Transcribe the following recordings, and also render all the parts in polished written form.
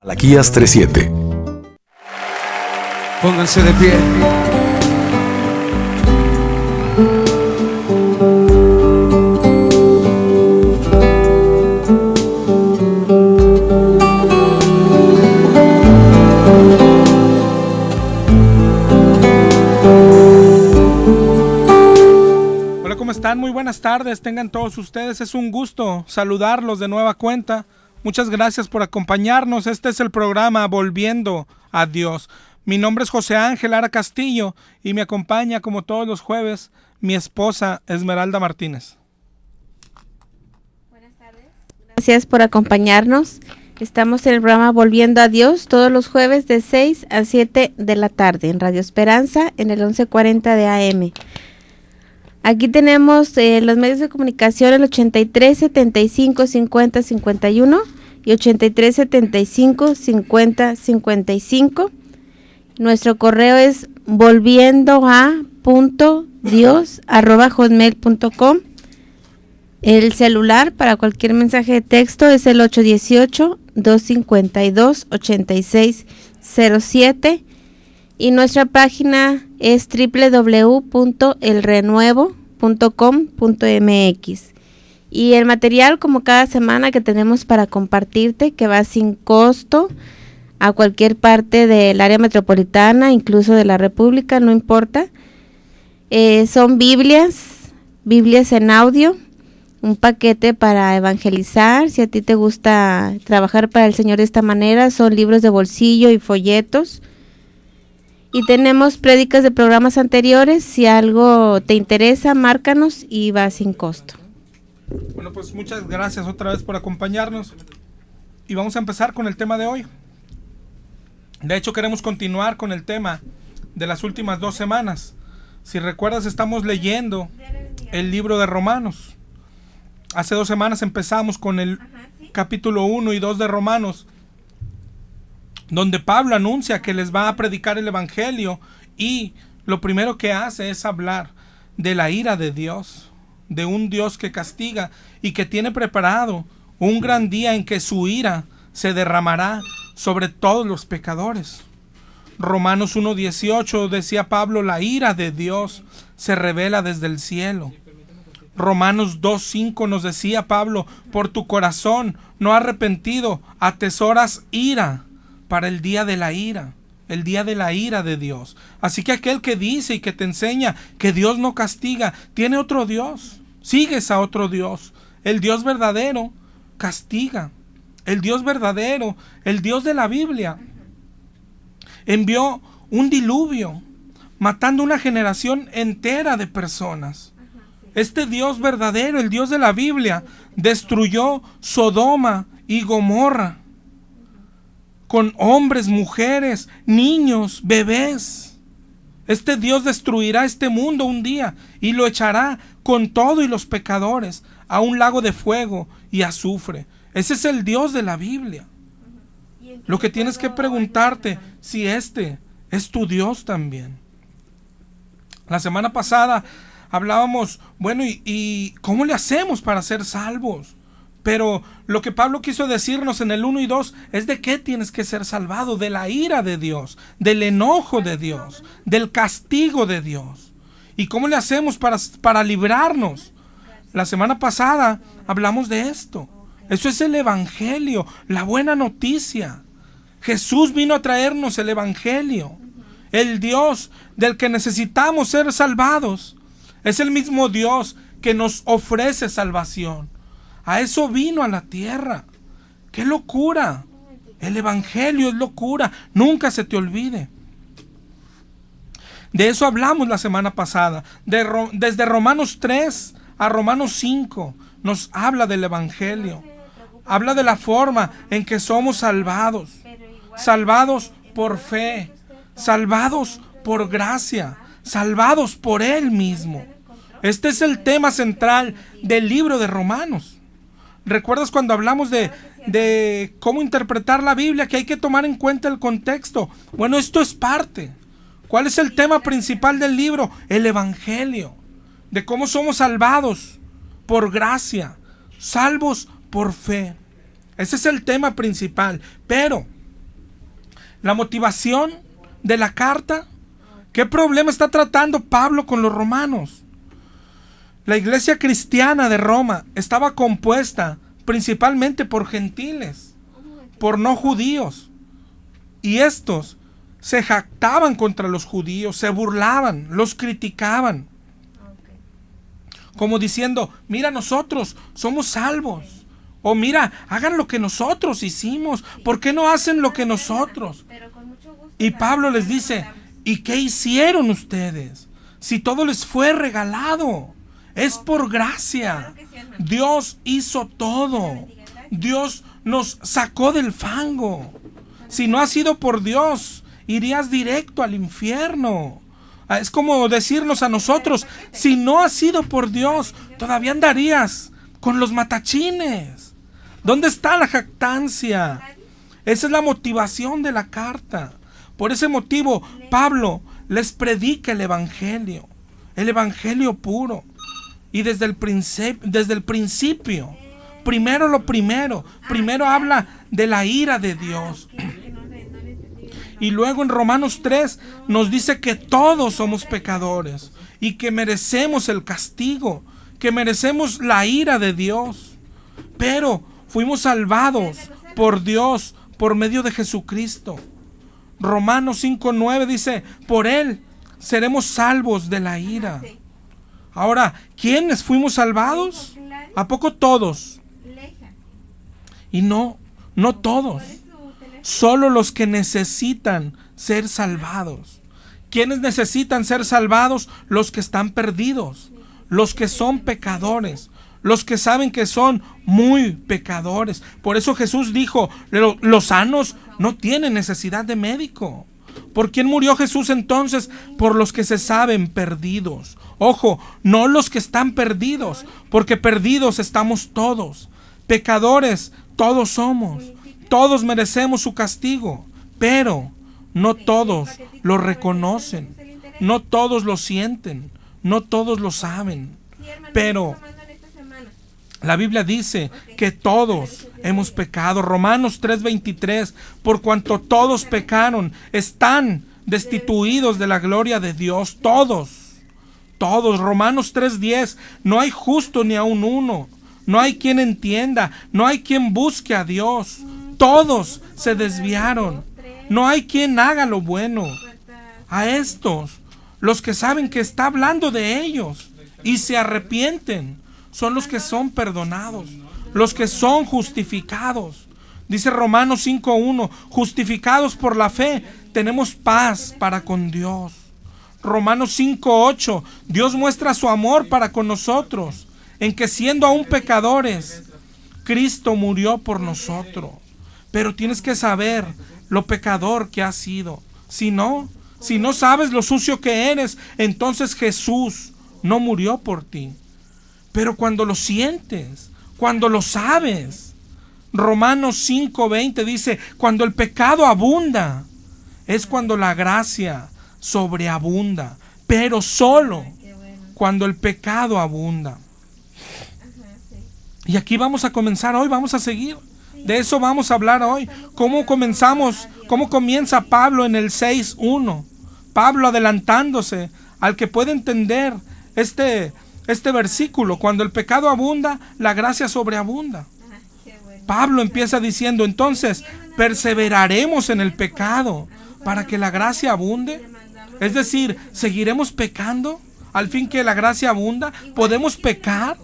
Malaquías 3:7. Pónganse de pie. Hola, ¿cómo están? Muy buenas tardes, tengan todos ustedes. Es un gusto saludarlos de nueva cuenta. Muchas gracias por acompañarnos. Este es el programa Volviendo a Dios. Mi nombre es José Ángel Lara Castillo y me acompaña, como todos los jueves, mi esposa Esmeralda Martínez. Buenas tardes. Gracias por acompañarnos. Estamos en el programa Volviendo a Dios todos los jueves de 6 a 7 de la tarde en Radio Esperanza en el 1140 de AM. Aquí tenemos los medios de comunicación, el 83 75 50 51 y 83 75 50 55. Nuestro correo es volviendoa.dios@hotmail.com. El celular para cualquier mensaje de texto es el 818-252-8607. Y nuestra página es www.elrenuevo.com.mx. Y el material, como cada semana, que tenemos para compartirte, que va sin costo a cualquier parte del área metropolitana, incluso de la República, no importa. Son Biblias en audio, un paquete para evangelizar. Si a ti te gusta trabajar para el Señor de esta manera, son libros de bolsillo y folletos. Y tenemos prédicas de programas anteriores. Si algo te interesa, márcanos y va sin costo. Bueno, pues muchas gracias otra vez por acompañarnos. Y vamos a empezar con el tema de hoy. De hecho, queremos continuar con el tema de las últimas 2 semanas. Si recuerdas, estamos leyendo el libro de Romanos. Hace 2 semanas empezamos con el capítulo 1 y 2 de Romanos, donde Pablo anuncia que les va a predicar el evangelio, y lo primero que hace es hablar de la ira de Dios, de un Dios que castiga y que tiene preparado un gran día en que su ira se derramará sobre todos los pecadores. Romanos 1:18 decía Pablo: la ira de Dios se revela desde el cielo. Romanos 2:5 nos decía Pablo: por tu corazón no arrepentido atesoras ira para el día de la ira, el día de la ira de Dios. Así que aquel que dice y que te enseña que Dios no castiga, tiene otro Dios, sigues a otro Dios. El Dios verdadero castiga. El Dios verdadero, el Dios de la Biblia, envió un diluvio, matando una generación entera de personas. Este Dios verdadero, el Dios de la Biblia, destruyó Sodoma y Gomorra, con hombres, mujeres, niños, bebés. Este Dios destruirá este mundo un día y lo echará con todo y los pecadores a un lago de fuego y azufre. Ese es el Dios de la Biblia. Lo que tienes que preguntarte, si este es tu Dios también. La semana pasada hablábamos, bueno, ¿y cómo le hacemos para ser salvos? Pero lo que Pablo quiso decirnos en el 1 y 2 es de qué tienes que ser salvado: de la ira de Dios, del enojo de Dios, del castigo de Dios. ¿Y cómo le hacemos para librarnos? La semana pasada hablamos de esto. Eso es el evangelio, la buena noticia. Jesús vino a traernos el evangelio. El Dios del que necesitamos ser salvados es el mismo Dios que nos ofrece salvación. A eso vino a la tierra. ¡Qué locura! El evangelio es locura. Nunca se te olvide. De eso hablamos la semana pasada. Desde Romanos 3 a Romanos 5 nos habla del evangelio. Habla de la forma en que somos salvados. Salvados por fe. Salvados por gracia. Salvados por Él mismo. Este es el tema central del libro de Romanos. ¿Recuerdas cuando hablamos de cómo interpretar la Biblia, que hay que tomar en cuenta el contexto? Bueno, esto es parte. ¿Cuál es el tema principal del libro? El evangelio. De cómo somos salvados por gracia, salvos por fe. Ese es el tema principal. Pero La motivación de la carta. ¿Qué problema está tratando Pablo con los romanos? La iglesia cristiana de Roma estaba compuesta principalmente por gentiles, por no judíos. Y estos se jactaban contra los judíos, se burlaban, los criticaban. Como diciendo, mira, nosotros somos salvos. O mira, hagan lo que nosotros hicimos. ¿Por qué no hacen lo que nosotros? Y Pablo les dice, ¿y qué hicieron ustedes? Si todo les fue regalado, es por gracia. Dios hizo todo. Dios nos sacó del fango. Si no ha sido por Dios, irías directo al infierno. Es como decirnos a nosotros, si no ha sido por Dios, todavía andarías con los matachines. ¿Dónde está la jactancia? Esa es la motivación de la carta. Por ese motivo, Pablo les predica el evangelio puro. Y desde el principio, primero habla de la ira de Dios. Y luego en Romanos 3 nos dice que todos somos pecadores y que merecemos el castigo, que merecemos la ira de Dios. Pero fuimos salvados por Dios por medio de Jesucristo. Romanos 5:9 dice, por Él seremos salvos de la ira. Ahora, ¿quiénes fuimos salvados? ¿A poco todos? Y no todos. Solo los que necesitan ser salvados. ¿Quiénes necesitan ser salvados? Los que están perdidos, los que son pecadores, los que saben que son muy pecadores. Por eso Jesús dijo, los sanos no tienen necesidad de médico. ¿Por quién murió Jesús entonces? Por los que se saben perdidos. Ojo, no los que están perdidos, porque perdidos estamos todos. Pecadores todos somos. Todos merecemos su castigo, pero no todos lo reconocen, no todos lo sienten, no todos lo saben. Pero la Biblia dice que todos hemos pecado. Romanos 3:23, por cuanto todos pecaron, están destituidos de la gloria de Dios. Todos. Romanos 3:10, no hay justo ni aun uno, no hay quien entienda, no hay quien busque a Dios. Todos se desviaron. No hay quien haga lo bueno. A estos, los que saben que está hablando de ellos y se arrepienten, son los que son perdonados, los que son justificados. Dice Romanos 5:1, justificados por la fe, tenemos paz para con Dios. Romanos 5:8, Dios muestra su amor para con nosotros, en que siendo aún pecadores, Cristo murió por nosotros. Pero tienes que saber lo pecador que has sido. Si no sabes lo sucio que eres, entonces Jesús no murió por ti. Pero cuando lo sientes, cuando lo sabes, Romanos 5:20 dice, cuando el pecado abunda, es cuando la gracia sobreabunda. Pero solo cuando el pecado abunda. Y aquí vamos a comenzar hoy, vamos a seguir. De eso vamos a hablar hoy. ¿Cómo comienza Pablo en el 6:1? Pablo adelantándose al que puede entender este versículo. Cuando el pecado abunda, la gracia sobreabunda. Pablo empieza diciendo, entonces, ¿perseveraremos en el pecado para que la gracia abunde? Es decir, ¿seguiremos pecando al fin que la gracia abunda? ¿Podemos pecar?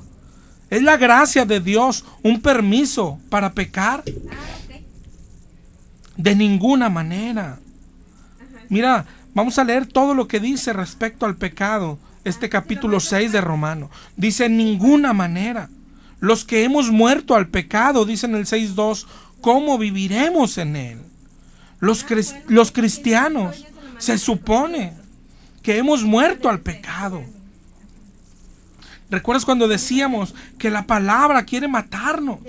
¿Es la gracia de Dios un permiso para pecar? De ninguna manera. Mira, vamos a leer todo lo que dice respecto al pecado. Este capítulo 6 de Romano. Dice, en ninguna manera. Los que hemos muerto al pecado, dice en el 6:2, ¿cómo viviremos en él? Los cristianos, se supone que hemos muerto al pecado. ¿Recuerdas cuando decíamos que la palabra quiere matarnos?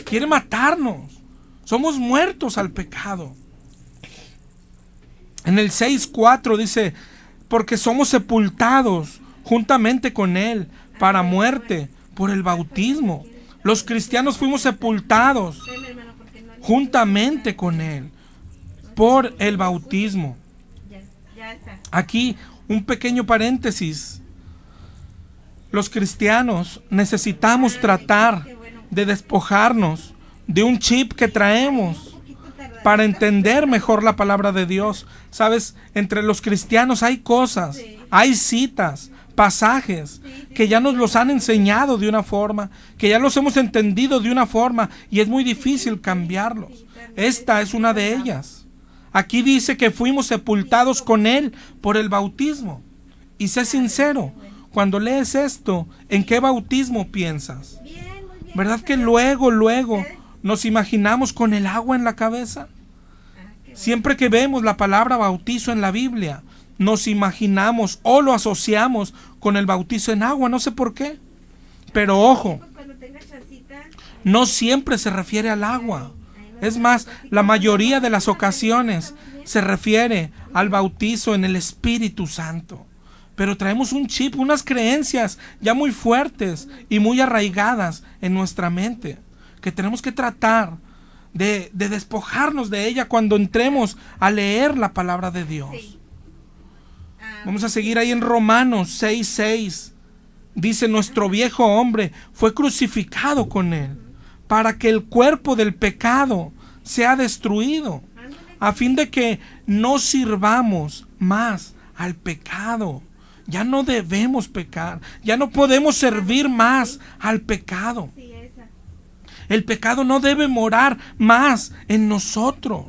Quiere matarnos. Somos muertos al pecado. En el 6:4 dice, porque somos sepultados juntamente con Él para muerte por el bautismo. Los cristianos fuimos sepultados juntamente con Él. por el bautismo. Aquí un pequeño paréntesis. Los cristianos necesitamos tratar de despojarnos de un chip que traemos para entender mejor la palabra de Dios. Sabes, entre los cristianos hay cosas, hay citas, pasajes que ya nos los han enseñado de una forma, que ya los hemos entendido de una forma y es muy difícil cambiarlos. Esta es una de ellas. Aquí dice que fuimos sepultados con Él por el bautismo. Y sé sincero, cuando lees esto, ¿en qué bautismo piensas? ¿Verdad que luego nos imaginamos con el agua en la cabeza? Siempre que vemos la palabra bautizo en la Biblia, nos imaginamos o lo asociamos con el bautizo en agua, no sé por qué. Pero ojo, no siempre se refiere al agua. Es más, la mayoría de las ocasiones se refiere al bautizo en el Espíritu Santo. Pero traemos un chip, unas creencias ya muy fuertes y muy arraigadas en nuestra mente, que tenemos que tratar de despojarnos de ella cuando entremos a leer la palabra de Dios. Vamos a seguir ahí en Romanos 6:6. Dice, nuestro viejo hombre fue crucificado con Él, para que el cuerpo del pecado sea destruido, a fin de que no sirvamos más al pecado. Ya no debemos pecar, ya no podemos servir más al pecado. El pecado no debe morar más en nosotros.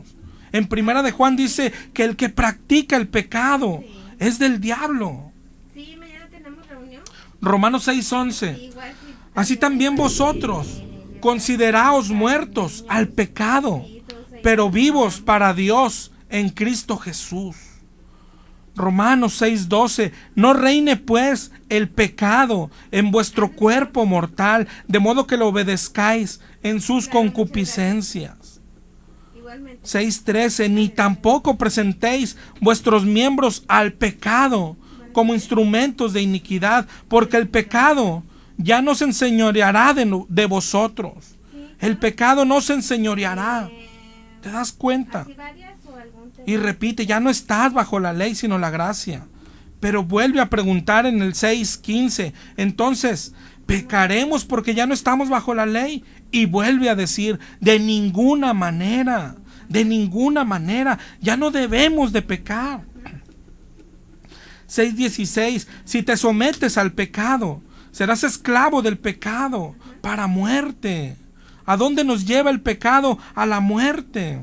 En Primera de Juan dice que el que practica el pecado es del diablo. Mañana tenemos reunión. Romanos 6:11. Así también vosotros consideraos muertos al pecado, pero vivos para Dios en Cristo Jesús. Romanos 6:12. No reine pues el pecado en vuestro cuerpo mortal, de modo que lo obedezcáis en sus concupiscencias. 6:13. Ni tampoco presentéis vuestros miembros al pecado como instrumentos de iniquidad, porque el pecado ya no se enseñoreará de vosotros. El pecado no se enseñoreará. ¿Te das cuenta? Y repite, ya no estás bajo la ley sino la gracia. Pero vuelve a preguntar en el 6:15, entonces, ¿pecaremos porque ya no estamos bajo la ley? Y vuelve a decir, de ninguna manera, ya no debemos de pecar. 6:16, si te sometes al pecado, serás esclavo del pecado para muerte. ¿A dónde nos lleva el pecado? A la muerte.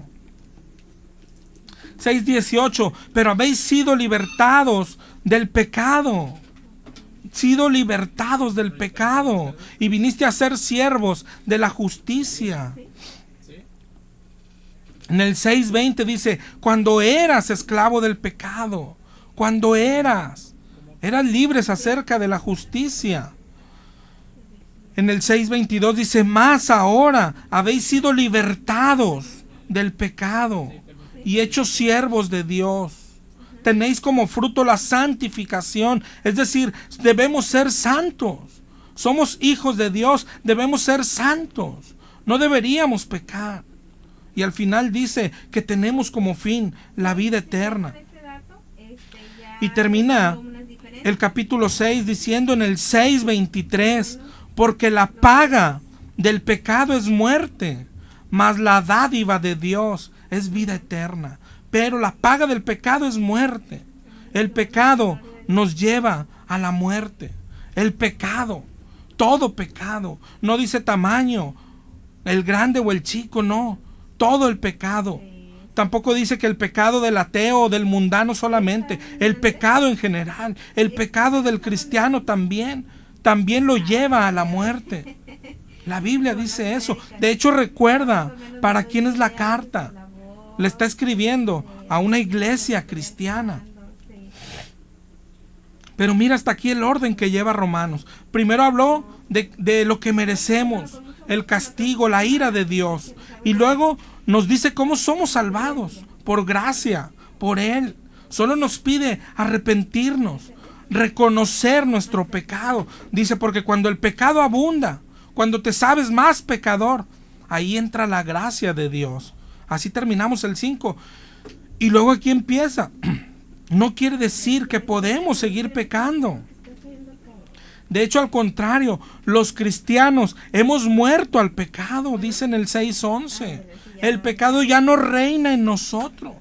6:18, pero habéis sido libertados del pecado. Y viniste a ser siervos de la justicia. En el 6:20 dice, cuando eras esclavo del pecado, eras libres acerca de la justicia. En el 6:22 dice, más ahora habéis sido libertados del pecado y hechos siervos de Dios. Tenéis como fruto la santificación, es decir, debemos ser santos. Somos hijos de Dios, debemos ser santos. No deberíamos pecar. Y al final dice que tenemos como fin la vida eterna. Y termina el capítulo 6 diciendo en el 6:23, porque la paga del pecado es muerte, mas la dádiva de Dios es vida eterna. Pero la paga del pecado es muerte. El pecado nos lleva a la muerte. El pecado, todo pecado, no dice tamaño, el grande o el chico, no, todo el pecado. Tampoco dice que el pecado del ateo o del mundano solamente, el pecado en general, el pecado del cristiano también lo lleva a la muerte. La Biblia dice eso. De hecho, recuerda para quién es la carta. Le está escribiendo a una iglesia cristiana. Pero mira hasta aquí el orden que lleva Romanos. Primero habló de lo que merecemos, el castigo, la ira de Dios. Y luego nos dice cómo somos salvados, por gracia, por Él. Solo nos pide arrepentirnos, reconocer nuestro pecado. Dice, porque cuando el pecado abunda, cuando te sabes más pecador, ahí entra la gracia de Dios. Así terminamos el 5. Y luego aquí empieza. No quiere decir que podemos seguir pecando. De hecho, al contrario, los cristianos hemos muerto al pecado, dice en el 6:11. El pecado ya no reina en nosotros.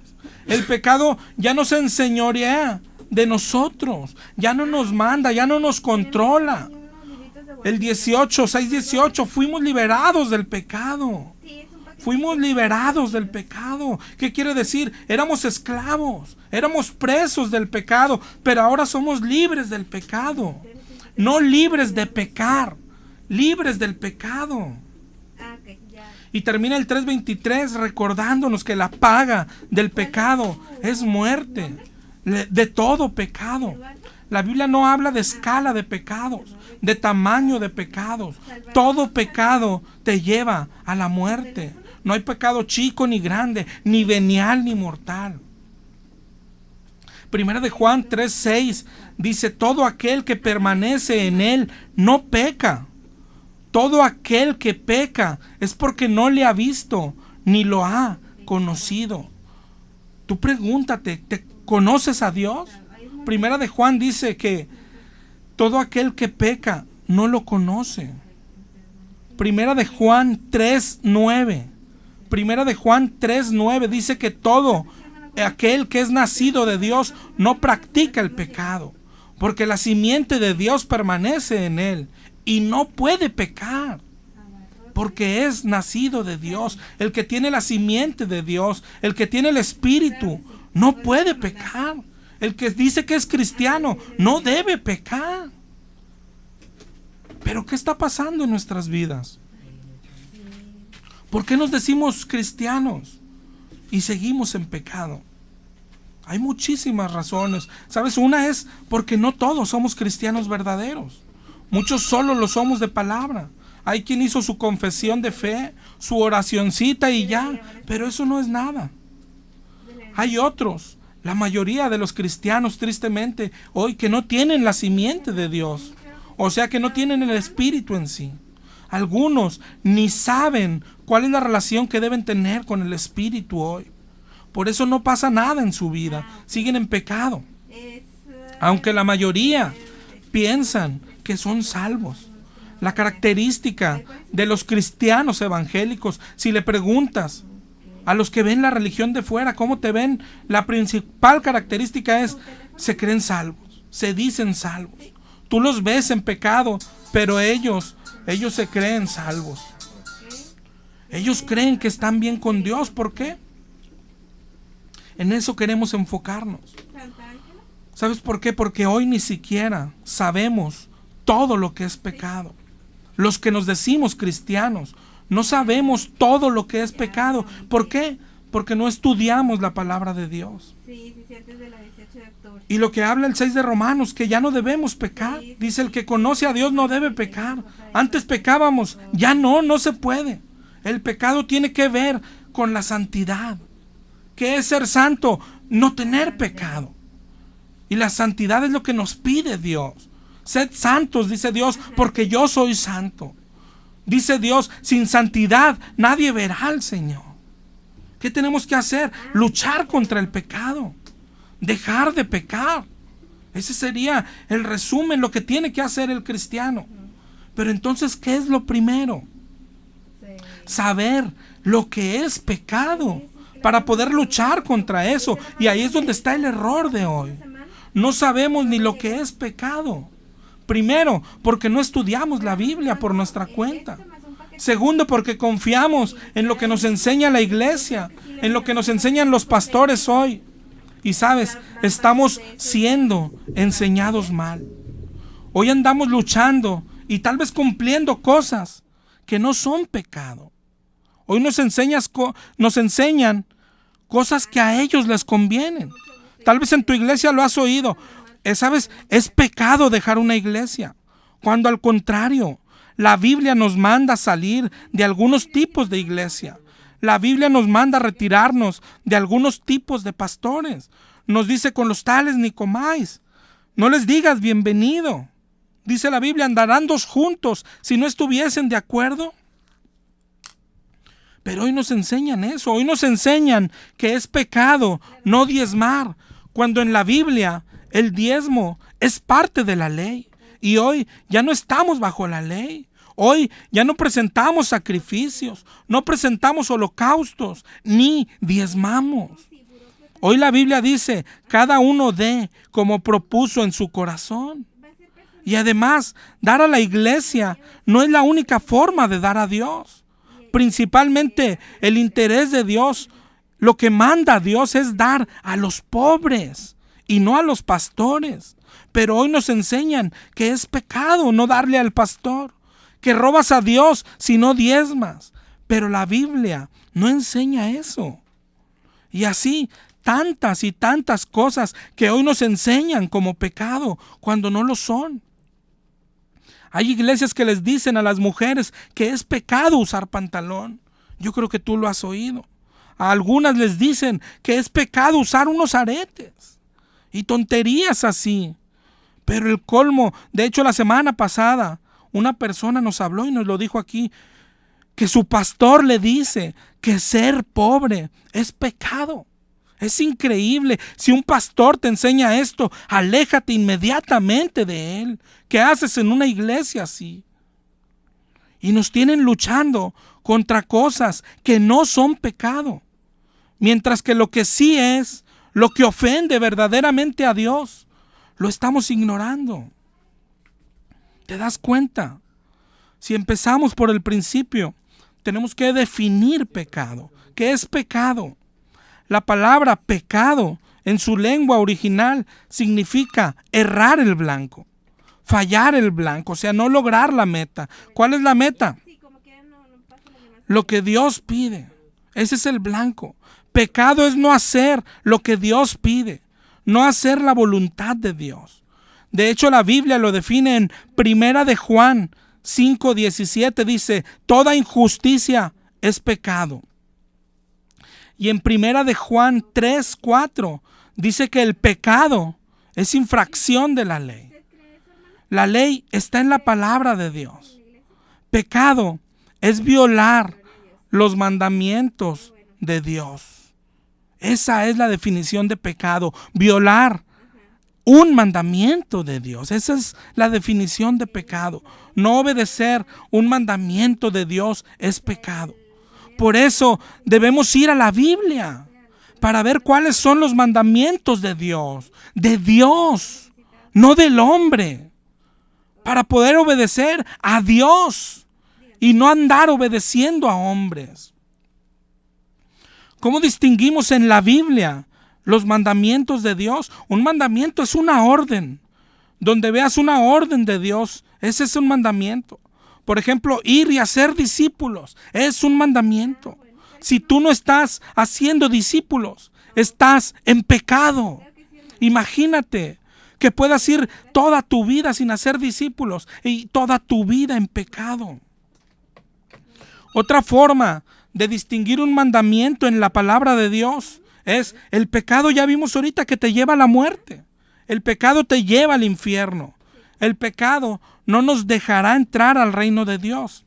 El pecado ya no se enseñorea de nosotros. Ya no nos manda, ya no nos controla. El 6:18, fuimos liberados del pecado. Fuimos liberados del pecado. ¿Qué quiere decir? Éramos esclavos, éramos presos del pecado, pero ahora somos libres del pecado. No libres de pecar, libres del pecado. Y termina el 3:23 recordándonos que la paga del pecado es muerte, de todo pecado. La Biblia no habla de escala de pecados, de tamaño de pecados. Todo pecado te lleva a la muerte. No hay pecado chico ni grande, ni venial ni mortal. Primera de Juan 3:6 dice: todo aquel que permanece en él no peca. Todo aquel que peca es porque no le ha visto ni lo ha conocido. Tú pregúntate, ¿te conoces a Dios? Primera de Juan dice que todo aquel que peca no lo conoce. Primera de Juan 3:9. Primera de Juan 3:9 dice que todo aquel que es nacido de Dios no practica el pecado, porque la simiente de Dios permanece en él y no puede pecar, porque es nacido de Dios. El que tiene la simiente de Dios, el que tiene el Espíritu, no puede pecar. El que dice que es cristiano no debe pecar. Pero ¿qué está pasando en nuestras vidas? ¿Por qué nos decimos cristianos y seguimos en pecado? Hay muchísimas razones. ¿Sabes? Una es porque no todos somos cristianos verdaderos. Muchos solo lo somos de palabra. Hay quien hizo su confesión de fe, su oracioncita y ya, pero eso no es nada. Hay otros, la mayoría de los cristianos, tristemente, hoy que no tienen la simiente de Dios. O sea, que no tienen el Espíritu en sí. Algunos ni saben cuál es la relación que deben tener con el Espíritu hoy. Por eso no pasa nada en su vida. Siguen en pecado. Aunque la mayoría piensan que son salvos. La característica de los cristianos evangélicos, si le preguntas a los que ven la religión de fuera, ¿cómo te ven? La principal característica es, se creen salvos, se dicen salvos. Tú los ves en pecado, pero ellos se creen salvos. Ellos creen que están bien con Dios. ¿Por qué? En eso queremos enfocarnos. ¿Sabes por qué? Porque hoy ni siquiera sabemos todo lo que es pecado. Los que nos decimos cristianos no sabemos todo lo que es pecado. ¿Por qué? Porque no estudiamos la palabra de Dios. Y lo que habla el 6 de Romanos, que ya no debemos pecar. Dice: el que conoce a Dios no debe pecar. Antes pecábamos, ya no se puede. El pecado tiene que ver con la santidad. ¿Qué es ser santo? No tener pecado. Y la santidad es lo que nos pide Dios. Sed santos, dice Dios, porque yo soy santo. Dice Dios: sin santidad nadie verá al Señor. ¿Qué tenemos que hacer? Luchar contra el pecado. Dejar de pecar. Ese sería el resumen, lo que tiene que hacer el cristiano. Pero entonces, ¿qué es lo primero? Saber lo que es pecado para poder luchar contra eso. Y ahí es donde está el error de hoy. No sabemos ni lo que es pecado. Primero, porque no estudiamos la Biblia por nuestra cuenta. Segundo, porque confiamos en lo que nos enseña la iglesia, en lo que nos enseñan los pastores hoy. Y sabes, estamos siendo enseñados mal. Hoy andamos luchando y tal vez cumpliendo cosas que no son pecado. Hoy nos enseñan cosas que a ellos les convienen. Tal vez en tu iglesia lo has oído. ¿Sabes? Es pecado dejar una iglesia, cuando al contrario, la Biblia nos manda salir de algunos tipos de iglesia. La Biblia nos manda retirarnos de algunos tipos de pastores. Nos dice: con los tales ni comáis. No les digas bienvenido. Dice la Biblia: andarán dos juntos si no estuviesen de acuerdo. Pero hoy nos enseñan eso, hoy nos enseñan que es pecado no diezmar, cuando en la Biblia el diezmo es parte de la ley. Y hoy ya no estamos bajo la ley. Hoy ya no presentamos sacrificios, no presentamos holocaustos, ni diezmamos. Hoy la Biblia dice, cada uno dé como propuso en su corazón. Y además, dar a la iglesia no es la única forma de dar a Dios. Principalmente el interés de Dios, lo que manda a Dios es dar a los pobres y no a los pastores. Pero hoy nos enseñan que es pecado no darle al pastor, que robas a Dios si no diezmas. Pero la Biblia no enseña eso. Y así tantas y tantas cosas que hoy nos enseñan como pecado cuando no lo son. Hay iglesias que les dicen a las mujeres que es pecado usar pantalón. Yo creo que tú lo has oído. A algunas les dicen que es pecado usar unos aretes y tonterías así. Pero el colmo, de hecho la semana pasada, una persona nos habló y nos lo dijo aquí, que su pastor le dice que ser pobre es pecado. Es increíble. Si un pastor te enseña esto, aléjate inmediatamente de él. ¿Qué haces en una iglesia así? Y nos tienen luchando contra cosas que no son pecado. Mientras que lo que sí es, lo que ofende verdaderamente a Dios, lo estamos ignorando. ¿Te das cuenta? Si empezamos por el principio, tenemos que definir pecado. ¿Qué es pecado? La palabra pecado en su lengua original significa errar el blanco, fallar el blanco, o sea, no lograr la meta. ¿Cuál es la meta? Lo que Dios pide. Ese es el blanco. Pecado es no hacer lo que Dios pide, no hacer la voluntad de Dios. De hecho, la Biblia lo define en 1 de Juan 5:17, dice, toda injusticia es pecado. Y en 1 de Juan 3:4 dice que el pecado es infracción de la ley. La ley está en la palabra de Dios. Pecado es violar los mandamientos de Dios. Esa es la definición de pecado, violar un mandamiento de Dios. Esa es la definición de pecado. No obedecer un mandamiento de Dios es pecado. Por eso debemos ir a la Biblia para ver cuáles son los mandamientos de Dios, no del hombre, para poder obedecer a Dios y no andar obedeciendo a hombres. ¿Cómo distinguimos en la Biblia los mandamientos de Dios? Un mandamiento es una orden. Donde veas una orden de Dios, ese es un mandamiento. Por ejemplo, ir y hacer discípulos es un mandamiento. Si tú no estás haciendo discípulos, estás en pecado. Imagínate que puedas ir toda tu vida sin hacer discípulos y toda tu vida en pecado. Otra forma de distinguir un mandamiento en la palabra de Dios es el pecado. Ya vimos ahorita que te lleva a la muerte. El pecado te lleva al infierno. El pecado no nos dejará entrar al reino de Dios.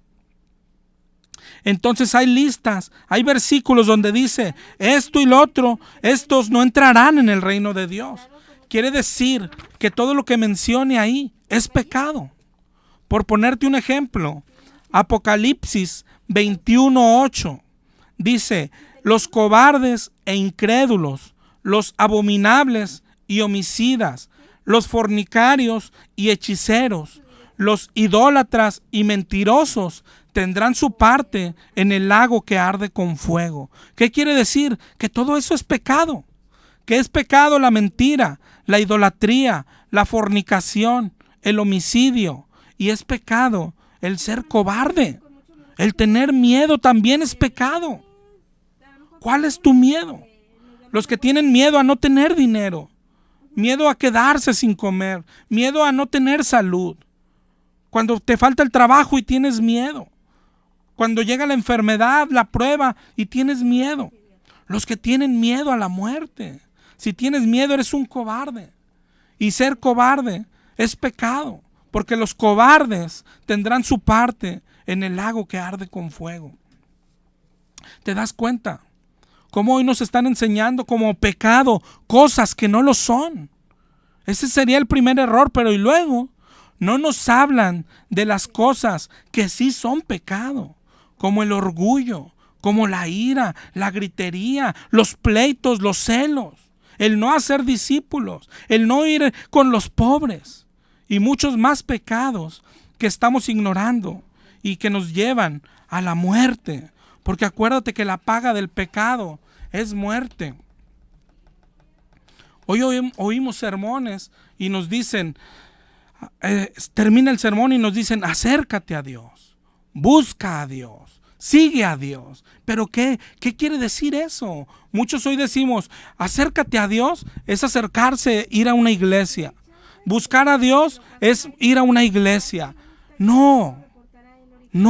Entonces hay listas, hay versículos donde dice esto y lo otro, estos no entrarán en el reino de Dios. Quiere decir que todo lo que mencione ahí es pecado. Por ponerte un ejemplo, Apocalipsis 21:8 dice, los cobardes e incrédulos, los abominables y homicidas, los fornicarios y hechiceros, los idólatras y mentirosos tendrán su parte en el lago que arde con fuego. ¿Qué quiere decir? Que todo eso es pecado. ¿Qué es pecado? La mentira, la idolatría, la fornicación, el homicidio. Y es pecado el ser cobarde. El tener miedo también es pecado. ¿Cuál es tu miedo? Los que tienen miedo a no tener dinero, miedo a quedarse sin comer, miedo a no tener salud. Cuando te falta el trabajo y tienes miedo. Cuando llega la enfermedad, la prueba y tienes miedo. Los que tienen miedo a la muerte. Si tienes miedo, eres un cobarde. Y ser cobarde es pecado, porque los cobardes tendrán su parte en el lago que arde con fuego. ¿Te das cuenta? Cómo hoy nos están enseñando como pecado cosas que no lo son. Ese sería el primer error, pero y luego no nos hablan de las cosas que sí son pecado, como el orgullo, como la ira, la gritería, los pleitos, los celos, el no hacer discípulos, el no ir con los pobres y muchos más pecados que estamos ignorando y que nos llevan a la muerte. Porque acuérdate que la paga del pecado es muerte. Hoy oímos sermones y nos dicen, termina el sermón y nos dicen, acércate a Dios, busca a Dios, sigue a Dios. ¿Pero qué quiere decir eso? Muchos hoy decimos, acércate a Dios es acercarse, ir a una iglesia. Buscar a Dios es ir a una iglesia. No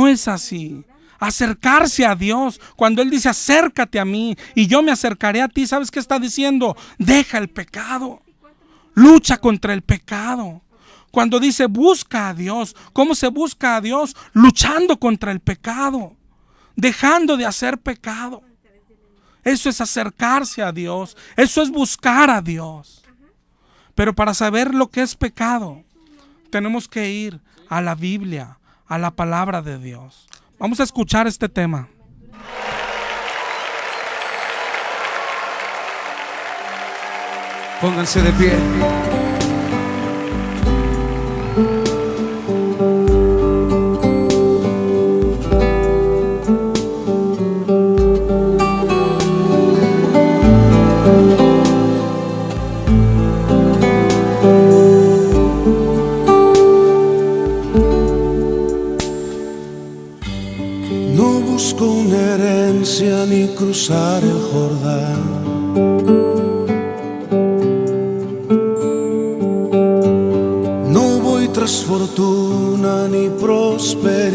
es así. Acercarse a Dios, cuando Él dice acércate a mí y yo me acercaré a ti, ¿sabes qué está diciendo? Deja el pecado, lucha contra el pecado. Cuando dice busca a Dios, ¿cómo se busca a Dios? Luchando contra el pecado, dejando de hacer pecado. Eso es acercarse a Dios, eso es buscar a Dios. Pero para saber lo que es pecado, tenemos que ir a la Biblia, a la palabra de Dios. Vamos a escuchar este tema. Pónganse de pie. Ni cruzar el Jordán, no voy tras fortuna ni prosperidad,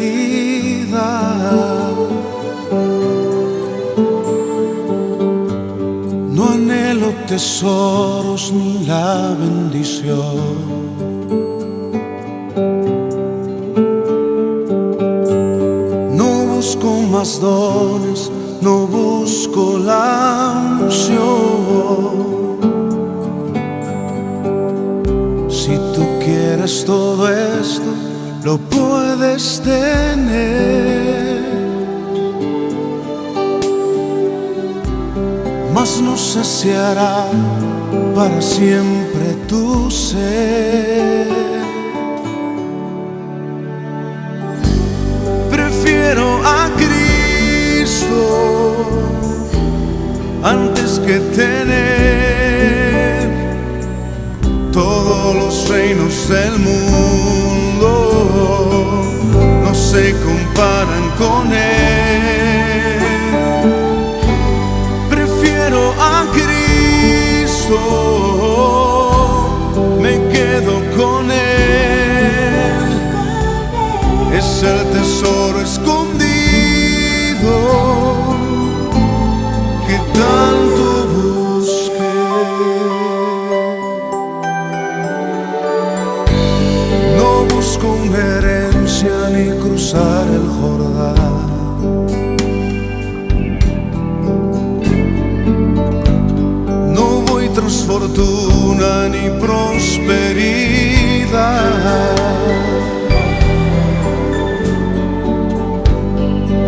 no anhelo tesoros ni la bendición. No busco más dones, no busco la unción. Si tú quieres todo esto, lo puedes tener, mas no saciará para siempre tu ser. Prefiero a antes que tener todos los reinos del mundo, no se comparan con Él. Prefiero a Cristo, me quedo con Él, es el tesoro escondido que tanto busqué. No busco una herencia ni cruzar el Jordán, no voy tras fortuna ni prosperidad,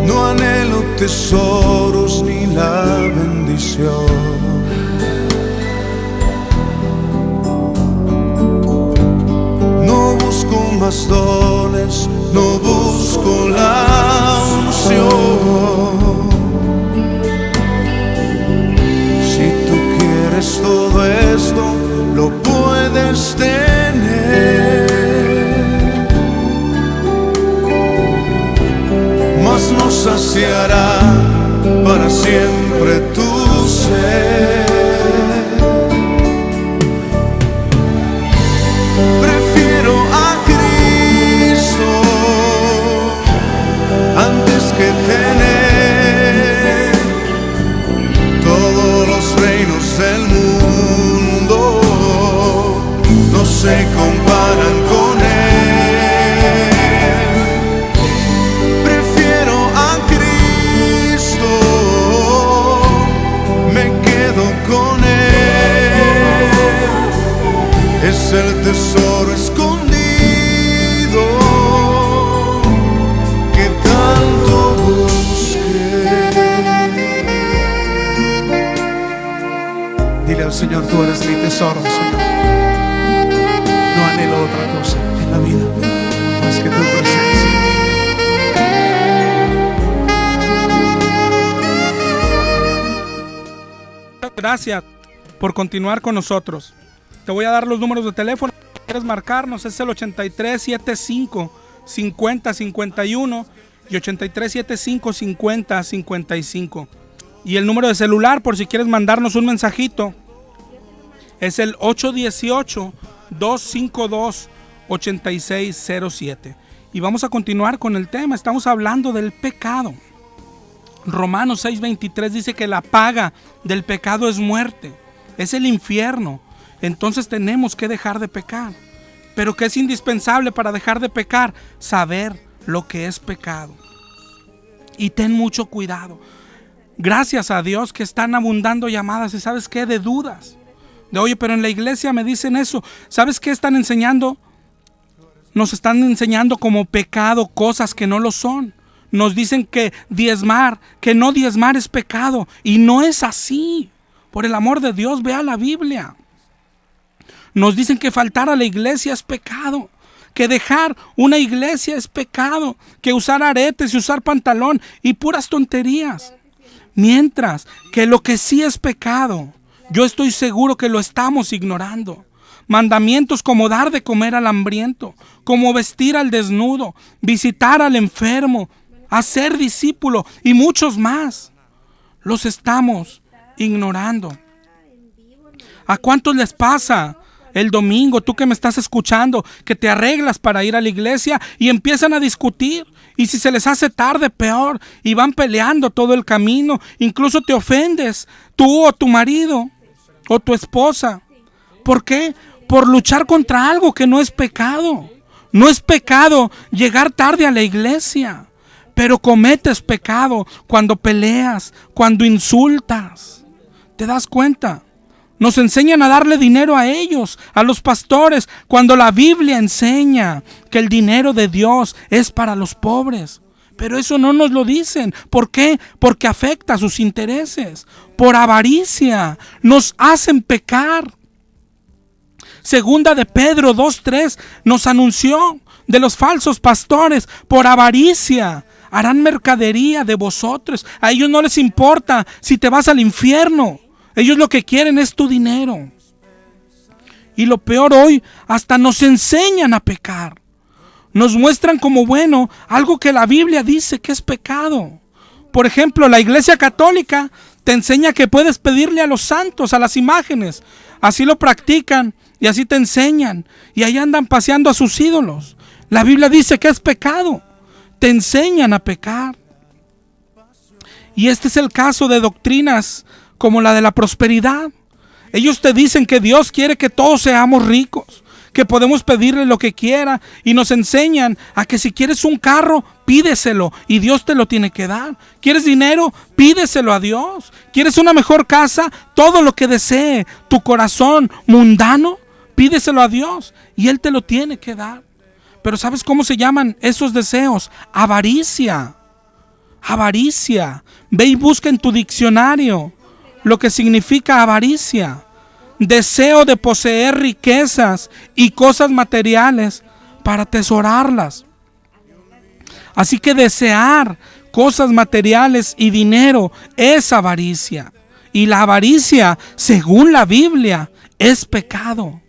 no anhelo tesoros ni la bendición. No busco más dones, no busco la unción. Si tú quieres todo esto, lo puedes tener, mas no saciará para siempre tu ser. Prefiero a Cristo es el tesoro escondido que tanto busqué. Dile al Señor, tú eres mi tesoro, Señor. No anhelo otra cosa en la vida más que tu presencia. Gracias por continuar con nosotros. Te voy a dar los números de teléfono. Si quieres marcarnos, es el 8375-5051 y 8375-5055. Y el número de celular, por si quieres mandarnos un mensajito, es el 818-252-8607. Y vamos a continuar con el tema. Estamos hablando del pecado. Romanos 6:23 dice que la paga del pecado es muerte, es el infierno. Entonces tenemos que dejar de pecar. Pero ¿qué es indispensable para dejar de pecar? Saber lo que es pecado. Y ten mucho cuidado. Gracias a Dios que están abundando llamadas, y ¿sabes qué? De dudas. De oye, pero en la iglesia me dicen eso. ¿Sabes qué están enseñando? Nos están enseñando como pecado cosas que no lo son. Nos dicen que diezmar, que no diezmar es pecado. Y no es así. Por el amor de Dios, vea la Biblia. Nos dicen que faltar a la iglesia es pecado. Que dejar una iglesia es pecado. Que usar aretes y usar pantalón y puras tonterías. Mientras que lo que sí es pecado, yo estoy seguro que lo estamos ignorando. Mandamientos como dar de comer al hambriento, como vestir al desnudo, visitar al enfermo, hacer discípulo y muchos más. Los estamos ignorando. ¿A cuántos les pasa el domingo, tú que me estás escuchando, que te arreglas para ir a la iglesia y empiezan a discutir? Y si se les hace tarde, peor, y van peleando todo el camino. Incluso te ofendes, tú o tu marido o tu esposa. ¿Por qué? Por luchar contra algo que no es pecado. No es pecado llegar tarde a la iglesia, pero cometes pecado cuando peleas, cuando insultas. ¿Te das cuenta? Nos enseñan a darle dinero a ellos, a los pastores, cuando la Biblia enseña que el dinero de Dios es para los pobres. Pero eso no nos lo dicen. ¿Por qué? Porque afecta a sus intereses. Por avaricia. Nos hacen pecar. Segunda de Pedro 2:3 nos anunció de los falsos pastores. Por avaricia harán mercadería de vosotros. A ellos no les importa si te vas al infierno. Ellos lo que quieren es tu dinero. Y lo peor hoy, hasta nos enseñan a pecar. Nos muestran como bueno algo que la Biblia dice que es pecado. Por ejemplo, la Iglesia Católica te enseña que puedes pedirle a los santos, a las imágenes. Así lo practican y así te enseñan. Y ahí andan paseando a sus ídolos. La Biblia dice que es pecado. Te enseñan a pecar. Y este es el caso de doctrinas como la de la prosperidad. Ellos te dicen que Dios quiere que todos seamos ricos, que podemos pedirle lo que quiera, y nos enseñan a que si quieres un carro, pídeselo y Dios te lo tiene que dar. ¿Quieres dinero? Pídeselo a Dios. ¿Quieres una mejor casa? Todo lo que desee tu corazón mundano, pídeselo a Dios y Él te lo tiene que dar. Pero ¿sabes cómo se llaman esos deseos? Avaricia. Avaricia. Ve y busca en tu diccionario lo que significa avaricia. Deseo de poseer riquezas y cosas materiales para atesorarlas. Así que desear cosas materiales y dinero es avaricia. Y la avaricia, según la Biblia, es pecado.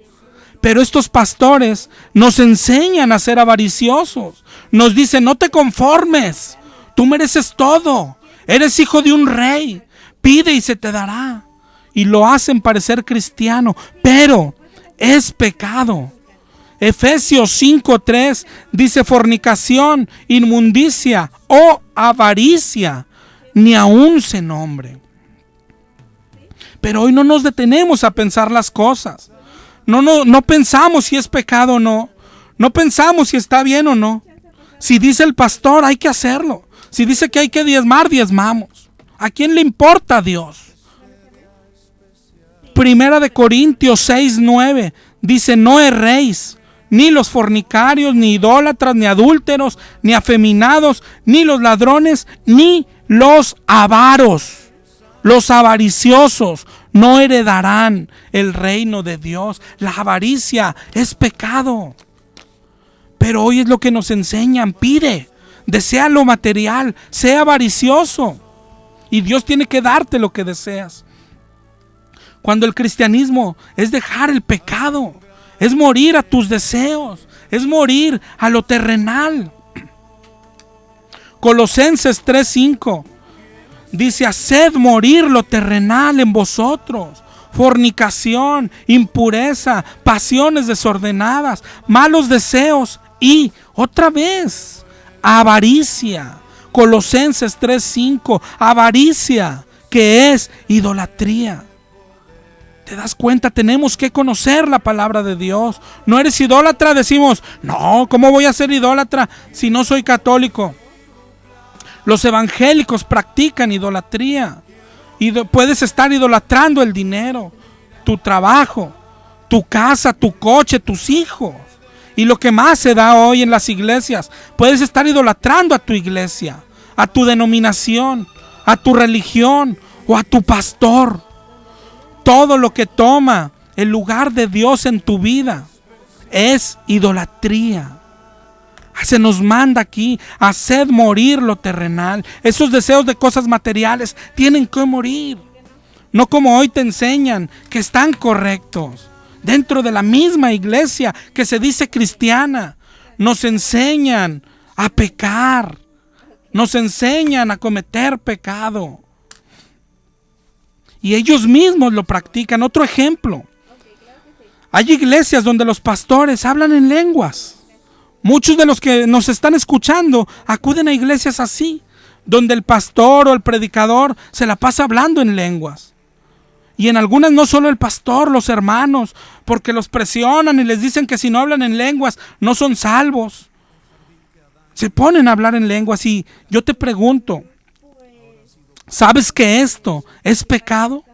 Pero estos pastores nos enseñan a ser avariciosos. Nos dicen, no te conformes. Tú mereces todo. Eres hijo de un rey. Pide y se te dará. Y lo hacen parecer cristiano, pero es pecado. Efesios 5:3 dice: fornicación, inmundicia o avaricia, ni aún se nombre. Pero hoy no nos detenemos a pensar las cosas. No pensamos si es pecado o no. No pensamos si está bien o no. Si dice el pastor, hay que hacerlo. Si dice que hay que diezmar, diezmamos. ¿A quién le importa a Dios? Primera de Corintios 6:9 Dice, no erréis, ni los fornicarios, ni idólatras, ni adúlteros, ni afeminados, ni los ladrones, ni los avaros. Los avariciosos no heredarán el reino de Dios. La avaricia es pecado. Pero hoy es lo que nos enseñan. Pide, desea lo material, sea avaricioso. Y Dios tiene que darte lo que deseas. Cuando el cristianismo es dejar el pecado, es morir a tus deseos, es morir a lo terrenal. Colosenses 3:5 dice, haced morir lo terrenal en vosotros, fornicación, impureza, pasiones desordenadas, malos deseos y, otra vez, avaricia. Colosenses 3:5, avaricia, que es idolatría. ¿Te das cuenta? Tenemos que conocer la palabra de Dios. ¿No eres idólatra? Decimos, no, ¿cómo voy a ser idólatra si no soy católico? Los evangélicos practican idolatría. Puedes estar idolatrando el dinero, tu trabajo, tu casa, tu coche, tus hijos. Y lo que más se da hoy en las iglesias, puedes estar idolatrando a tu iglesia, a tu denominación, a tu religión o a tu pastor. Todo lo que toma el lugar de Dios en tu vida es idolatría. Se nos manda aquí, haced morir lo terrenal. Esos deseos de cosas materiales tienen que morir. No como hoy te enseñan que están correctos. Dentro de la misma iglesia que se dice cristiana, nos enseñan a pecar. Nos enseñan a cometer pecado. Y ellos mismos lo practican. Otro ejemplo. Hay iglesias donde los pastores hablan en lenguas. Muchos de los que nos están escuchando acuden a iglesias así, donde el pastor o el predicador se la pasa hablando en lenguas. Y en algunas no solo el pastor, los hermanos, porque los presionan y les dicen que si no hablan en lenguas no son salvos. Se ponen a hablar en lenguas y yo te pregunto, ¿sabes que esto es pecado?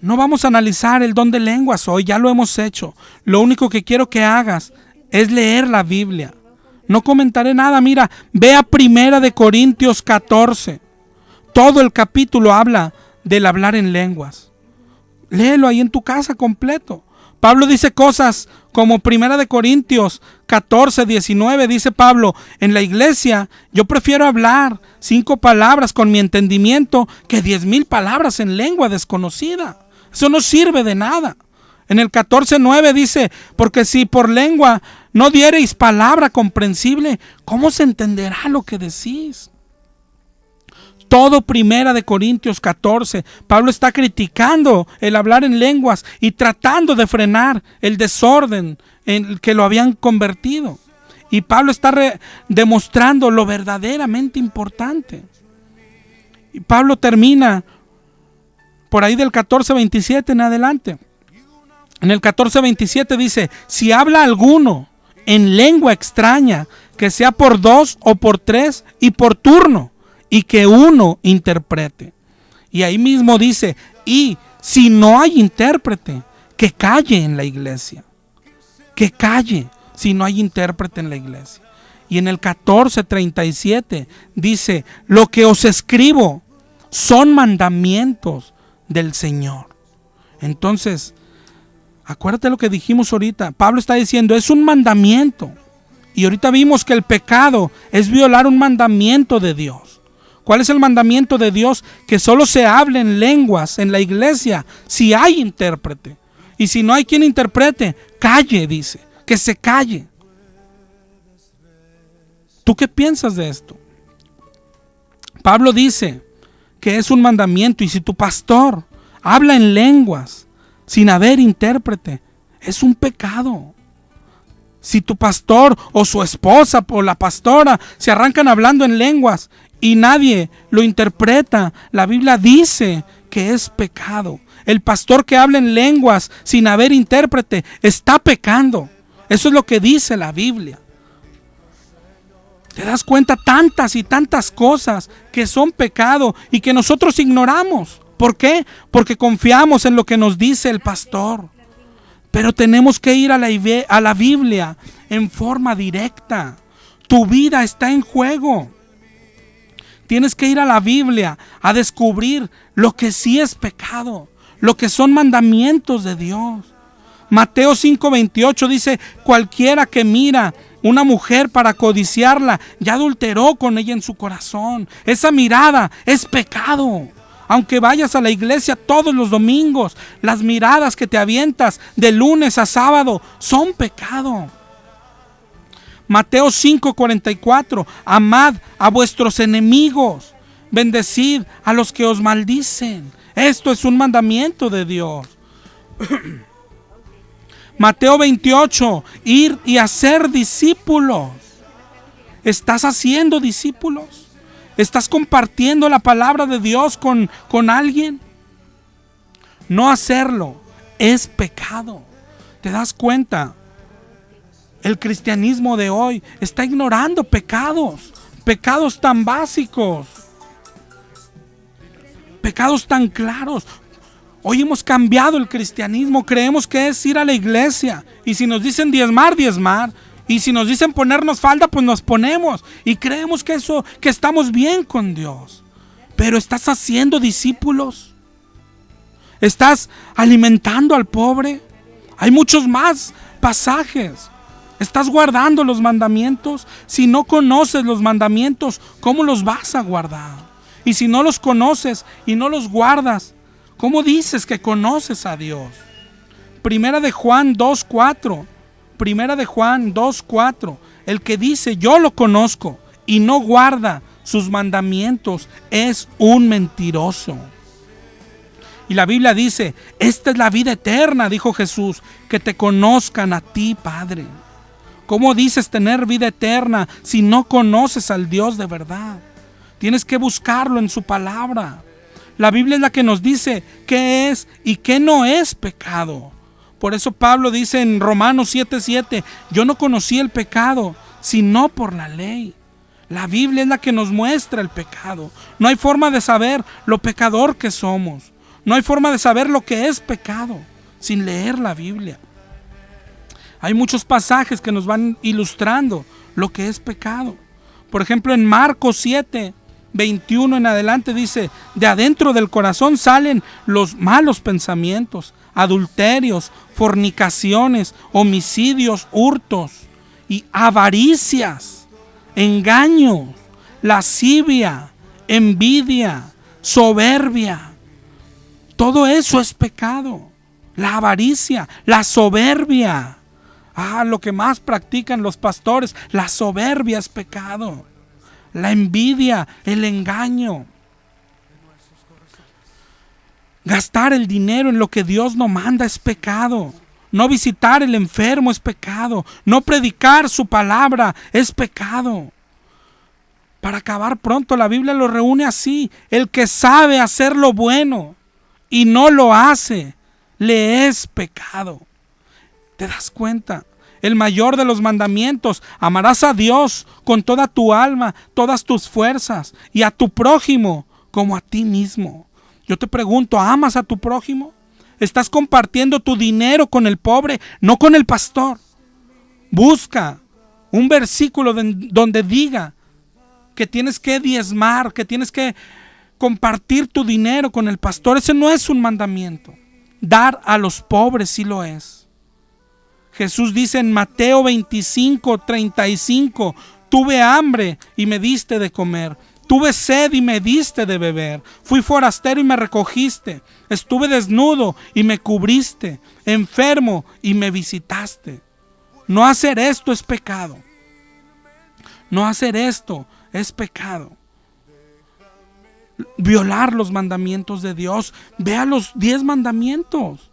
No vamos a analizar el don de lenguas hoy, ya lo hemos hecho. Lo único que quiero que hagas es leer la Biblia. No comentaré nada, mira, ve a 1 Corintios 14. Todo el capítulo habla del hablar en lenguas. Léelo ahí en tu casa completo. Pablo dice cosas como 1 Corintios 14, 19, dice Pablo, en la iglesia yo prefiero hablar 5 palabras con mi entendimiento que 10,000 palabras en lengua desconocida. Eso no sirve de nada. En el 14:9 dice, porque si por lengua no diereis palabra comprensible, ¿cómo se entenderá lo que decís? Todo 1 Corintios 14, Pablo está criticando el hablar en lenguas y tratando de frenar el desorden en el que lo habían convertido. Y Pablo está demostrando lo verdaderamente importante. Y Pablo termina por ahí del 14:27 en adelante. En el 14:27 dice, si habla alguno en lengua extraña, que sea por 2 o por 3 y por turno, y que uno interprete. Y ahí mismo dice, y si no hay intérprete, que calle en la iglesia. Que calle si no hay intérprete en la iglesia. Y en el 14:37 dice, lo que os escribo son mandamientos del Señor. Entonces, acuérdate lo que dijimos ahorita. Pablo está diciendo, es un mandamiento. Y ahorita vimos que el pecado es violar un mandamiento de Dios. ¿Cuál es el mandamiento de Dios? Que solo se hable en lenguas en la iglesia si hay intérprete. Y si no hay quien interprete, calle, dice. Que se calle. ¿Tú qué piensas de esto? Pablo dice que es un mandamiento y si tu pastor habla en lenguas sin haber intérprete, es un pecado. Si tu pastor o su esposa o la pastora se arrancan hablando en lenguas y nadie lo interpreta, la Biblia dice que es pecado. El pastor que habla en lenguas sin haber intérprete está pecando. Eso es lo que dice la Biblia. ¿Te das cuenta? Tantas y tantas cosas que son pecado y que nosotros ignoramos. ¿Por qué? Porque confiamos en lo que nos dice el pastor. Pero tenemos que ir a la Biblia en forma directa. Tu vida está en juego. Tienes que ir a la Biblia a descubrir lo que sí es pecado, lo que son mandamientos de Dios. Mateo 5:28 dice: cualquiera que mira una mujer para codiciarla, ya adulteró con ella en su corazón. Esa mirada es pecado. Aunque vayas a la iglesia todos los domingos, las miradas que te avientas de lunes a sábado son pecado. Mateo 5:44, amad a vuestros enemigos, bendecid a los que os maldicen. Esto es un mandamiento de Dios. Mateo 28, ir y hacer discípulos. ¿Estás haciendo discípulos? ¿Estás compartiendo la palabra de Dios con alguien? No hacerlo es pecado. ¿Te das cuenta? El cristianismo de hoy está ignorando pecados tan básicos, pecados tan claros. Hoy hemos cambiado el cristianismo, creemos que es ir a la iglesia, y si nos dicen diezmar, diezmar, y si nos dicen ponernos falda, pues nos ponemos, y creemos que estamos bien con Dios. Pero ¿estás haciendo discípulos? ¿Estás alimentando al pobre? Hay muchos más pasajes. ¿Estás guardando los mandamientos? Si no conoces los mandamientos, ¿cómo los vas a guardar? Y si no los conoces y no los guardas, ¿cómo dices que conoces a Dios? Primera de Juan 2:4. Primera de Juan 2:4. El que dice yo lo conozco y no guarda sus mandamientos es un mentiroso. Y la Biblia dice: esta es la vida eterna, dijo Jesús, que te conozcan a ti, Padre. ¿Cómo dices tener vida eterna si no conoces al Dios de verdad? Tienes que buscarlo en su palabra. La Biblia es la que nos dice qué es y qué no es pecado. Por eso Pablo dice en Romanos 7:7, yo no conocí el pecado, sino por la ley. La Biblia es la que nos muestra el pecado. No hay forma de saber lo pecador que somos. No hay forma de saber lo que es pecado sin leer la Biblia. Hay muchos pasajes que nos van ilustrando lo que es pecado. Por ejemplo, en Marcos 7:21 en adelante dice: de adentro del corazón salen los malos pensamientos, adulterios, fornicaciones, homicidios, hurtos y avaricias, engaños, lascivia, envidia, soberbia. Todo eso es pecado. La avaricia, la soberbia. Lo que más practican los pastores, la soberbia es pecado. La envidia, el engaño. Gastar el dinero en lo que Dios no manda es pecado. No visitar el enfermo es pecado. No predicar su palabra es pecado. Para acabar pronto, la Biblia lo reúne así: el que sabe hacer lo bueno y no lo hace, le es pecado. ¿Te das cuenta? El mayor de los mandamientos: amarás a Dios con toda tu alma, todas tus fuerzas, y a tu prójimo como a ti mismo. Yo te pregunto, ¿amas a tu prójimo? ¿Estás compartiendo tu dinero con el pobre, no con el pastor? Busca un versículo donde diga que tienes que diezmar, que tienes que compartir tu dinero con el pastor. Ese no es un mandamiento. Dar a los pobres sí lo es. Jesús dice en Mateo 25:35, tuve hambre y me diste de comer, tuve sed y me diste de beber, fui forastero y me recogiste, estuve desnudo y me cubriste, enfermo y me visitaste. No hacer esto es pecado. No hacer esto es pecado. Violar los mandamientos de Dios. Vea los 10 mandamientos,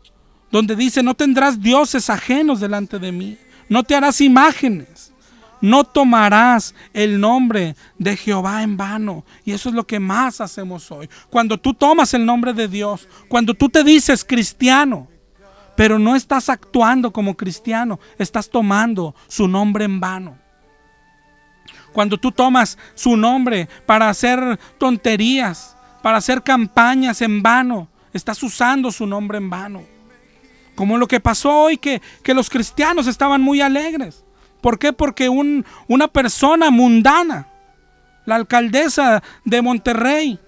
donde dice: no tendrás dioses ajenos delante de mí, no te harás imágenes, no tomarás el nombre de Jehová en vano. Y eso es lo que más hacemos hoy. Cuando tú tomas el nombre de Dios, cuando tú te dices cristiano, pero no estás actuando como cristiano, estás tomando su nombre en vano. Cuando tú tomas su nombre para hacer tonterías, para hacer campañas en vano, estás usando su nombre en vano. Como lo que pasó hoy, que los cristianos estaban muy alegres. ¿Por qué? Porque una persona mundana, la alcaldesa de Monterrey,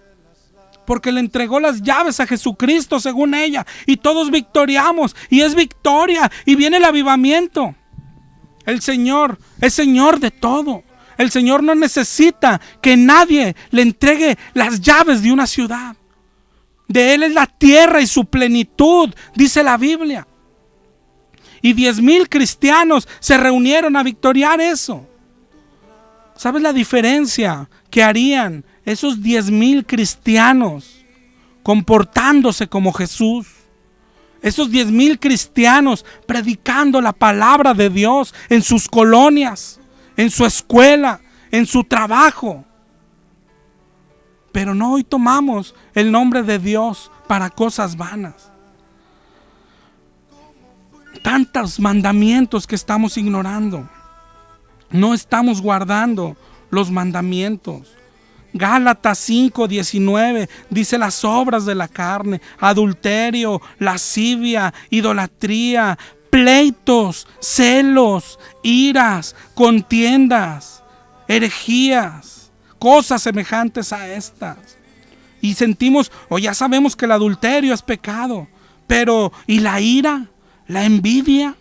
porque le entregó las llaves a Jesucristo según ella, y todos victoriamos, y es victoria, y viene el avivamiento. El Señor es Señor de todo. El Señor no necesita que nadie le entregue las llaves de una ciudad. De Él es la tierra y su plenitud, dice la Biblia. Y 10,000 cristianos se reunieron a victoriar eso. ¿Sabes la diferencia que harían esos 10,000 cristianos comportándose como Jesús? Esos 10,000 cristianos predicando la palabra de Dios en sus colonias, en su escuela, en su trabajo. Pero no, hoy tomamos el nombre de Dios para cosas vanas. Tantos mandamientos que estamos ignorando. No estamos guardando los mandamientos. Gálatas 5:19 dice las obras de la carne: adulterio, lascivia, idolatría, pleitos, celos, iras, contiendas, herejías, cosas semejantes a estas. Y sentimos, o ya sabemos que el adulterio es pecado, pero ¿y la ira? ¿La envidia?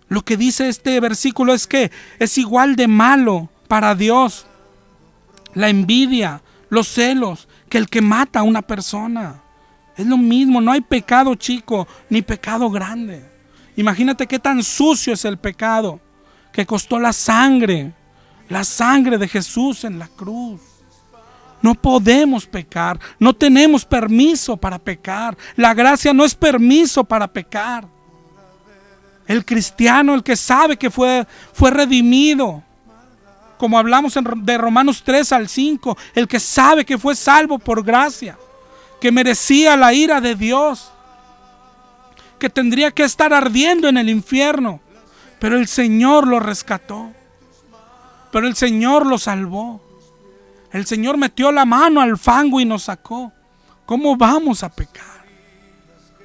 Lo que dice este versículo es que es igual de malo para Dios la envidia, los celos, que el que mata a una persona. Es lo mismo, no hay pecado chico ni pecado grande. Imagínate qué tan sucio es el pecado, que costó la sangre de Jesús en la cruz. No podemos pecar, no tenemos permiso para pecar. La gracia no es permiso para pecar. El cristiano, el que sabe que fue redimido, como hablamos de Romanos 3-5, el que sabe que fue salvo por gracia, que merecía la ira de Dios, que tendría que estar ardiendo en el infierno, pero el Señor lo rescató, pero el Señor lo salvó. El Señor metió la mano al fango y nos sacó. ¿Cómo vamos a pecar?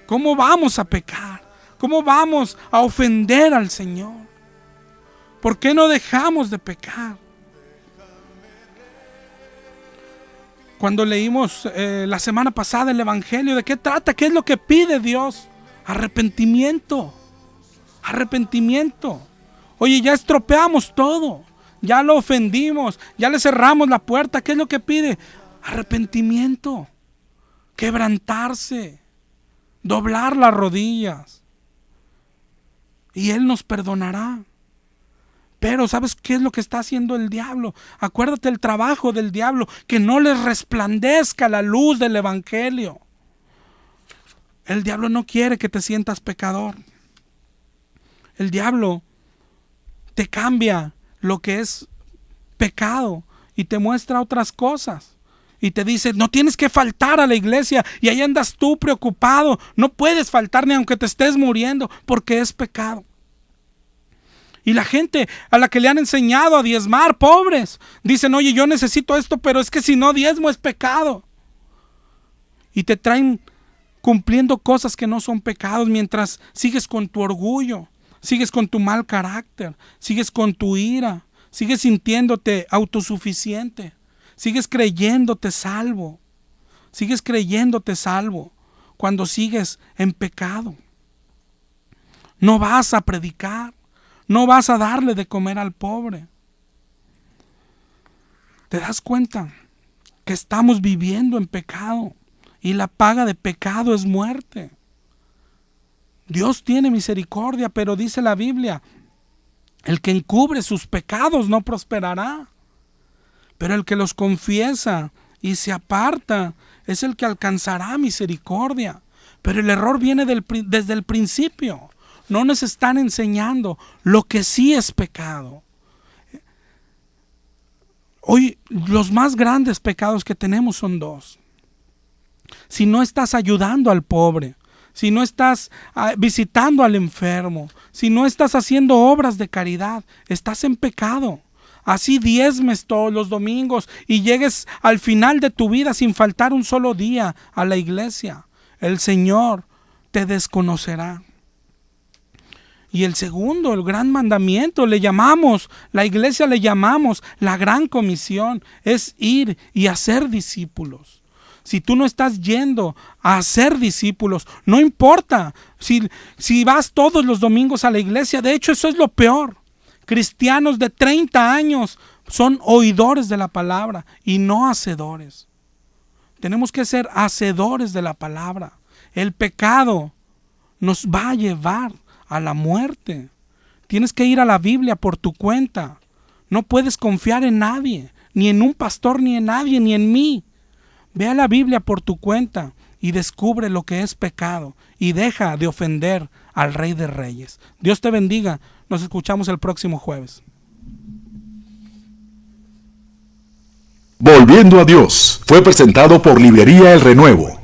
¿Cómo vamos a pecar? ¿Cómo vamos a ofender al Señor? ¿Por qué no dejamos de pecar? Cuando leímos la semana pasada el Evangelio, ¿de qué trata? ¿Qué es lo que pide Dios? Arrepentimiento. Arrepentimiento. Oye, ya estropeamos todo. Ya lo ofendimos, ya le cerramos la puerta. ¿Qué es lo que pide? Arrepentimiento, quebrantarse, doblar las rodillas. Y Él nos perdonará. Pero ¿sabes qué es lo que está haciendo el diablo? Acuérdate el trabajo del diablo, que no les resplandezca la luz del Evangelio. El diablo no quiere que te sientas pecador. El diablo te cambia lo que es pecado y te muestra otras cosas y te dice: no tienes que faltar a la iglesia, y ahí andas tú preocupado. No puedes faltar ni aunque te estés muriendo, porque es pecado. Y la gente a la que le han enseñado a diezmar, pobres, dicen: oye, yo necesito esto, pero es que si no diezmo es pecado. Y te traen cumpliendo cosas que no son pecados, mientras sigues con tu orgullo, sigues con tu mal carácter, sigues con tu ira, sigues sintiéndote autosuficiente, sigues creyéndote salvo, cuando sigues en pecado. No vas a predicar, no vas a darle de comer al pobre. ¿Te das cuenta que estamos viviendo en pecado y la paga de pecado es muerte? Dios tiene misericordia, pero dice la Biblia: el que encubre sus pecados no prosperará, pero el que los confiesa y se aparta es el que alcanzará misericordia. Pero el error viene desde el principio. No nos están enseñando lo que sí es pecado. Hoy los más grandes pecados que tenemos son dos. Si no estás ayudando al pobre, si no estás visitando al enfermo, si no estás haciendo obras de caridad, estás en pecado. Así diezmes todos los domingos y llegues al final de tu vida sin faltar un solo día a la iglesia. El Señor te desconocerá. Y el segundo, el gran mandamiento, la iglesia le llamamos la gran comisión, es ir y hacer discípulos. Si tú no estás yendo a hacer discípulos, no importa si vas todos los domingos a la iglesia. De hecho, eso es lo peor. Cristianos de 30 años son oidores de la palabra y no hacedores. Tenemos que ser hacedores de la palabra. El pecado nos va a llevar a la muerte. Tienes que ir a la Biblia por tu cuenta. No puedes confiar en nadie, ni en un pastor, ni en nadie, ni en mí. Ve a la Biblia por tu cuenta y descubre lo que es pecado y deja de ofender al Rey de Reyes. Dios te bendiga. Nos escuchamos el próximo jueves. Volviendo a Dios fue presentado por Librería El Renuevo.